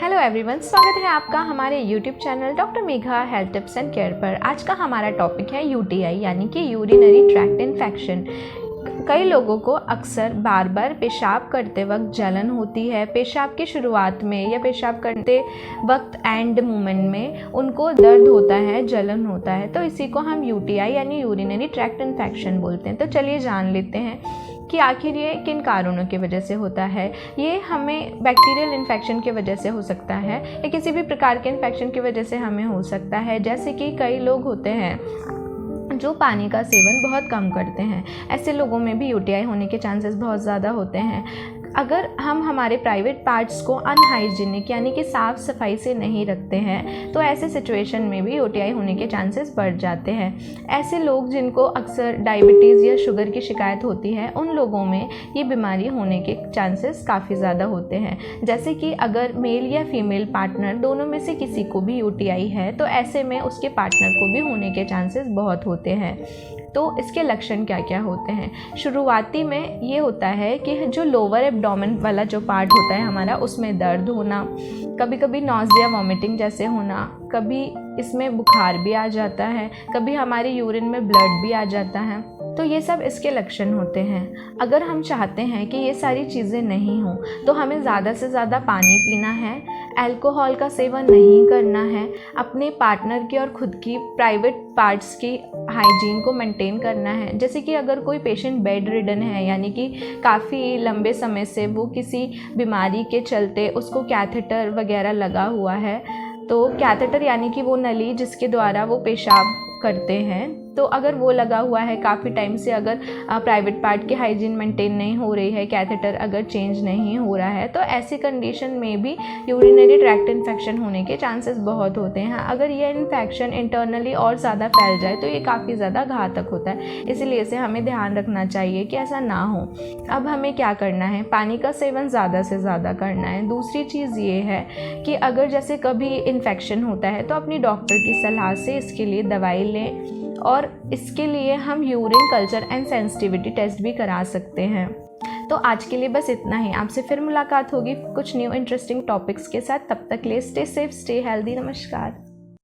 Hello everyone, स्वागत है आपका हमारे YouTube channel doctor Megha health tips and care पर। आज का हमारा टॉपिक है यूटीआई यानी कि यूरिनरी ट्रैक्ट इन्फेक्शन। कई लोगों को अक्सर बार बार पेशाब करते वक्त जलन होती है। पेशाब की शुरुआत में या पेशाब करते वक्त एंड मोमेंट में उनको दर्द होता है, जलन होता है, तो इसी को हम यूटीआई यानी यूरिनरी ट्रैक्ट इन्फेक्शन बोलते हैं। तो चलिए जान लेते हैं कि आखिर ये किन कारणों की वजह से होता है। ये हमें बैक्टीरियल इन्फेक्शन की वजह से हो सकता है या किसी भी प्रकार के इन्फेक्शन की वजह से हमें हो सकता है। जैसे कि कई लोग होते हैं जो पानी का सेवन बहुत कम करते हैं, ऐसे लोगों में भी यूटीआई होने के चांसेस बहुत ज़्यादा होते हैं। अगर हम हमारे प्राइवेट पार्ट्स को अनहाइजीनिक यानी कि साफ़ सफाई से नहीं रखते हैं तो ऐसे सिचुएशन में भी यूटीआई होने के चांसेस बढ़ जाते हैं। ऐसे लोग जिनको अक्सर डायबिटीज़ या शुगर की शिकायत होती है, उन लोगों में ये बीमारी होने के चांसेस काफ़ी ज़्यादा होते हैं। जैसे कि अगर मेल या फीमेल पार्टनर दोनों में से किसी को भी यूटीआई है तो ऐसे में उसके पार्टनर को भी होने के चांसेस बहुत होते हैं। तो इसके लक्षण क्या क्या होते हैं? शुरुआती में ये होता है कि जो लोअर एब्डोमेन वाला जो पार्ट होता है हमारा, उसमें दर्द होना, कभी कभी नॉजिया वॉमिटिंग जैसे होना, कभी इसमें बुखार भी आ जाता है, कभी हमारे यूरिन में ब्लड भी आ जाता है। तो ये सब इसके लक्षण होते हैं। अगर हम चाहते हैं कि ये सारी चीज़ें नहीं हों तो हमें ज़्यादा से ज़्यादा पानी पीना है, अल्कोहल का सेवन नहीं करना है, अपने पार्टनर की और खुद की प्राइवेट पार्ट्स की हाइजीन को मेंटेन करना है। जैसे कि अगर कोई पेशेंट बेड रिडन है यानी कि काफ़ी लंबे समय से वो किसी बीमारी के चलते उसको कैथेटर वगैरह लगा हुआ है, तो कैथेटर यानी कि वो नली जिसके द्वारा वो पेशाब करते हैं, तो अगर वो लगा हुआ है काफ़ी टाइम से, अगर प्राइवेट पार्ट की हाइजीन मेंटेन नहीं हो रही है, कैथेटर अगर चेंज नहीं हो रहा है, तो ऐसी कंडीशन में भी यूरिनरी ट्रैक्ट इन्फेक्शन होने के चांसेस बहुत होते हैं। अगर ये इन्फेक्शन इंटरनली और ज़्यादा फैल जाए तो ये काफ़ी ज़्यादा घातक होता है, इसलिए इसे हमें ध्यान रखना चाहिए कि ऐसा ना हो। अब हमें क्या करना है? पानी का सेवन ज़्यादा से ज़्यादा करना है। दूसरी चीज़ ये है कि अगर जैसे कभी इन्फेक्शन होता है तो अपनी डॉक्टर की सलाह से इसके लिए दवाई लें, और इसके लिए हम urine culture and sensitivity test भी करा सकते हैं। तो आज के लिए बस इतना ही। आपसे फिर मुलाकात होगी कुछ न्यू इंटरेस्टिंग टॉपिक्स के साथ। तब तक के लिए स्टे सेफ, स्टे हेल्दी। नमस्कार।